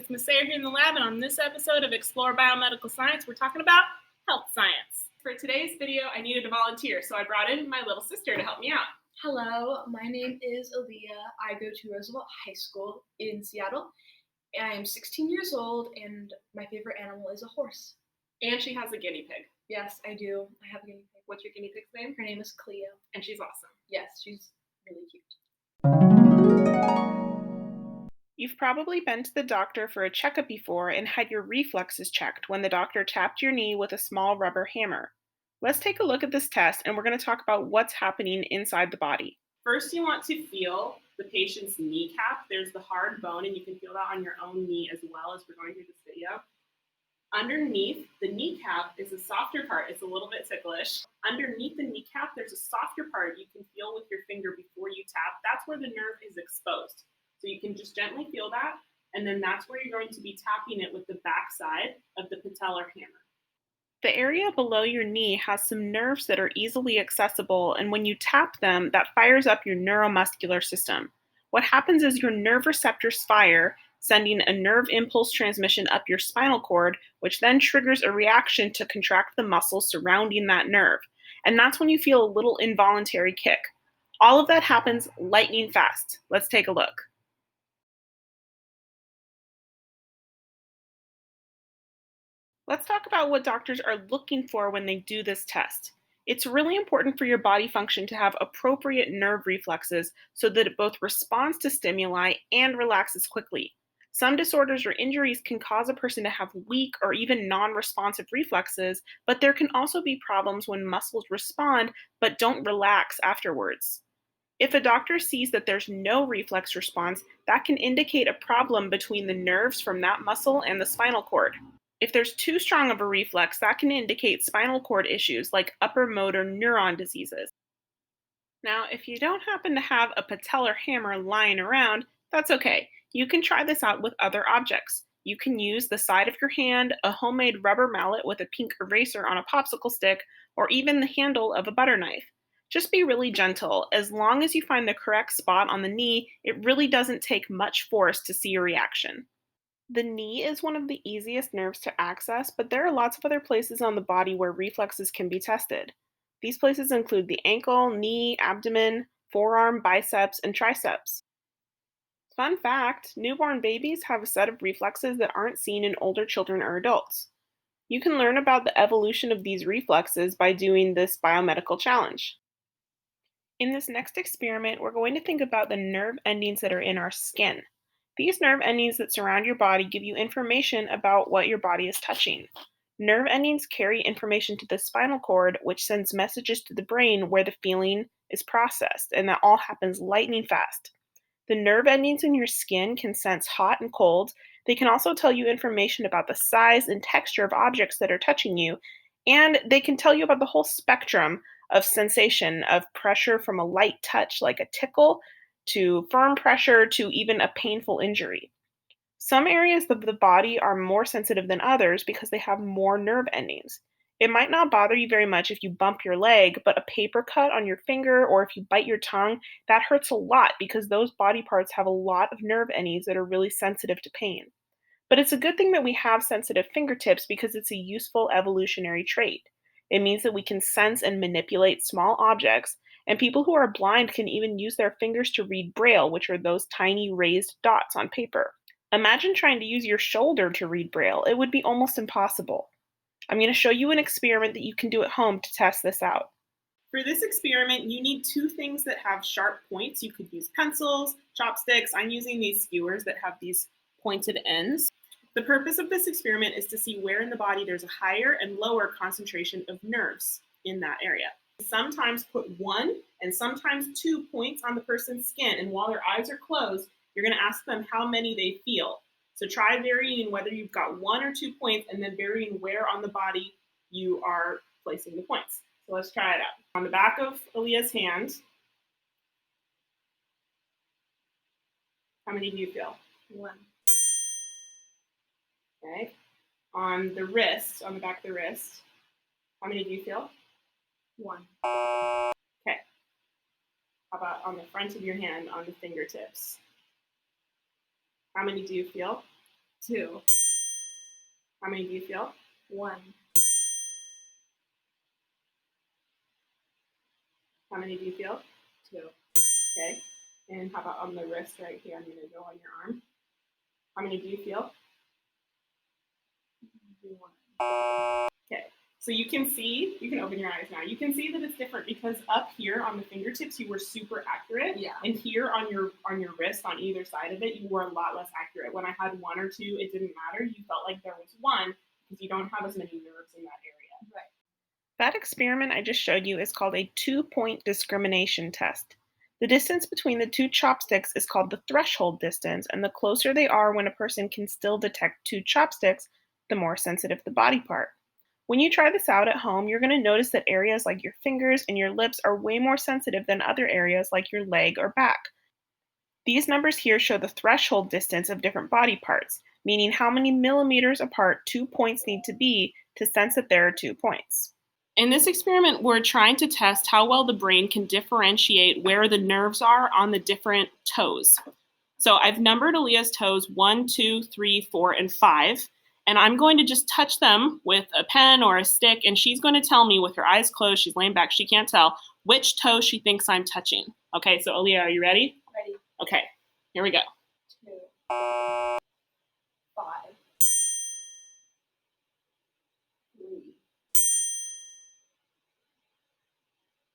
it's Miss Sarah here in the lab, and on this episode of Explore Biomedical Science, we're talking about health science. For today's video, I needed a volunteer, so I brought in my little sister to help me out. Hello, my name is Aaliyah. I go to Roosevelt High School in Seattle. I am 16 years old, and my favorite animal is a horse. And she has a guinea pig. Yes, I do. I have a guinea pig. What's your guinea pig's name? Her name is Cleo. And she's awesome. Yes, she's really cute. You've probably been to the doctor for a checkup before and had your reflexes checked when the doctor tapped your knee with a small rubber hammer. Let's take a look at this test, and we're going to talk about what's happening inside the body. First, you want to feel the patient's kneecap. There's the hard bone, and you can feel that on your own knee as well as we're going through this video. Underneath the kneecap is a softer part. It's a little bit ticklish. Underneath the kneecap, there's a softer part you can feel with your finger before you tap. That's where the nerve is exposed. So you can just gently feel that, and then that's where you're going to be tapping it with the back side of the patellar hammer. The area below your knee has some nerves that are easily accessible, and when you tap them, that fires up your neuromuscular system. What happens is your nerve receptors fire, sending a nerve impulse transmission up your spinal cord, which then triggers a reaction to contract the muscles surrounding that nerve. And that's when you feel a little involuntary kick. All of that happens lightning fast. Let's take a look. Let's talk about what doctors are looking for when they do this test. It's really important for your body function to have appropriate nerve reflexes so that it both responds to stimuli and relaxes quickly. Some disorders or injuries can cause a person to have weak or even non-responsive reflexes, but there can also be problems when muscles respond but don't relax afterwards. If a doctor sees that there's no reflex response, that can indicate a problem between the nerves from that muscle and the spinal cord. If there's too strong of a reflex, that can indicate spinal cord issues like upper motor neuron diseases. Now, if you don't happen to have a patellar hammer lying around, that's okay. You can try this out with other objects. You can use the side of your hand, a homemade rubber mallet with a pink eraser on a popsicle stick, or even the handle of a butter knife. Just be really gentle. As long as you find the correct spot on the knee, it really doesn't take much force to see a reaction. The knee is one of the easiest nerves to access, but there are lots of other places on the body where reflexes can be tested. These places include the ankle, knee, abdomen, forearm, biceps, and triceps. Fun fact, newborn babies have a set of reflexes that aren't seen in older children or adults. You can learn about the evolution of these reflexes by doing this biomedical challenge. In this next experiment, we're going to think about the nerve endings that are in our skin. These nerve endings that surround your body give you information about what your body is touching. Nerve endings carry information to the spinal cord, which sends messages to the brain where the feeling is processed, and that all happens lightning fast. The nerve endings in your skin can sense hot and cold. They can also tell you information about the size and texture of objects that are touching you, and they can tell you about the whole spectrum of sensation of pressure from a light touch like a tickle to firm pressure to even a painful injury. Some areas of the body are more sensitive than others because they have more nerve endings. It might not bother you very much if you bump your leg, but a paper cut on your finger or if you bite your tongue, that hurts a lot because those body parts have a lot of nerve endings that are really sensitive to pain. But it's a good thing that we have sensitive fingertips because it's a useful evolutionary trait. It means that we can sense and manipulate small objects, and people who are blind can even use their fingers to read Braille, which are those tiny raised dots on paper. Imagine trying to use your shoulder to read Braille. It would be almost impossible. I'm going to show you an experiment that you can do at home to test this out. For this experiment, you need two things that have sharp points. You could use pencils, chopsticks. I'm using these skewers that have these pointed ends. The purpose of this experiment is to see where in the body there's a higher and lower concentration of nerves in that area. Sometimes put one and sometimes 2 points on the person's skin, and while their eyes are closed, you're going to ask them how many they feel. So try varying whether you've got 1 or 2 points and then varying where on the body you are placing the points. So let's try it out. On the back of Aaliyah's hand, how many do you feel? 1. Okay. On the wrist, on the back of the wrist, how many do you feel? 1. Okay. How about on the front of your hand, on the fingertips? How many do you feel? 2. How many do you feel? 1. How many do you feel? 2. Okay. And how about on the wrist right here? I'm going to go on your arm. How many do you feel? 1. Okay. So you can open your eyes now. You can see that it's different because up here on the fingertips, you were super accurate. Yeah. And here on your wrist, on either side of it, you were a lot less accurate. When I had 1 or 2, it didn't matter. You felt like there was 1 because you don't have as many nerves in that area. Right. That experiment I just showed you is called a 2-point discrimination test. The distance between the 2 chopsticks is called the threshold distance, and the closer they are when a person can still detect 2 chopsticks, the more sensitive the body part. When you try this out at home, you're going to notice that areas like your fingers and your lips are way more sensitive than other areas like your leg or back. These numbers here show the threshold distance of different body parts, meaning how many millimeters apart 2 points need to be to sense that there are 2 points. In this experiment, we're trying to test how well the brain can differentiate where the nerves are on the different toes. So I've numbered Aaliyah's toes 1, 2, 3, 4, and 5. And I'm going to just touch them with a pen or a stick, and she's going to tell me with her eyes closed, she's laying back, she can't tell, which toe she thinks I'm touching. Okay, so Aaliyah, are you ready? Ready. Okay, here we go. 2. 5. 3.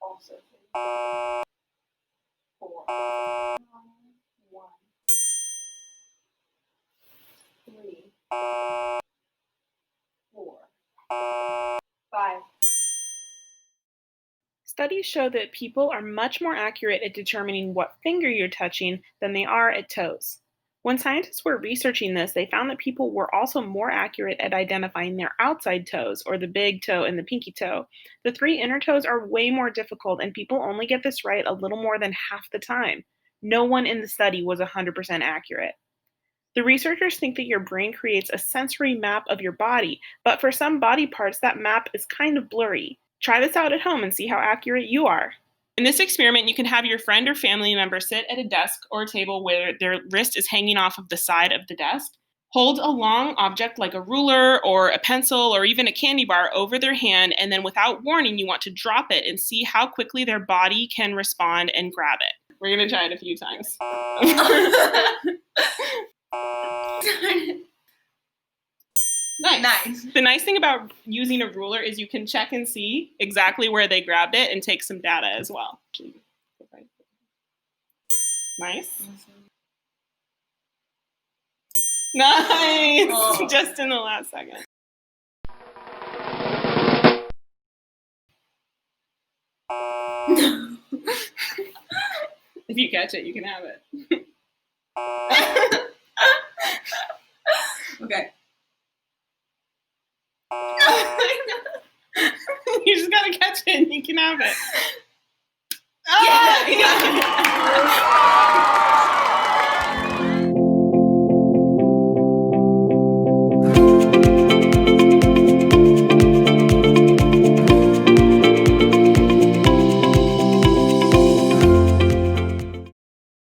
Also 3. 4. 1. 3. 4. 5. Studies show that people are much more accurate at determining what finger you're touching than they are at toes. When scientists were researching this, they found that people were also more accurate at identifying their outside toes, or the big toe and the pinky toe. The 3 inner toes are way more difficult, and people only get this right a little more than half the time. No one in the study was 100% accurate. The researchers think that your brain creates a sensory map of your body, but for some body parts, that map is kind of blurry. Try this out at home and see how accurate you are. In this experiment, you can have your friend or family member sit at a desk or a table where their wrist is hanging off of the side of the desk. Hold a long object like a ruler or a pencil or even a candy bar over their hand, and then without warning, you want to drop it and see how quickly their body can respond and grab it. We're going to try it a few times. Nice. The nice thing about using a ruler is you can check and see exactly where they grabbed it and take some data as well. Nice. Nice! Oh. Just in the last second. If you catch it, you can have it. Okay. You just gotta catch it and you can have it. Yeah.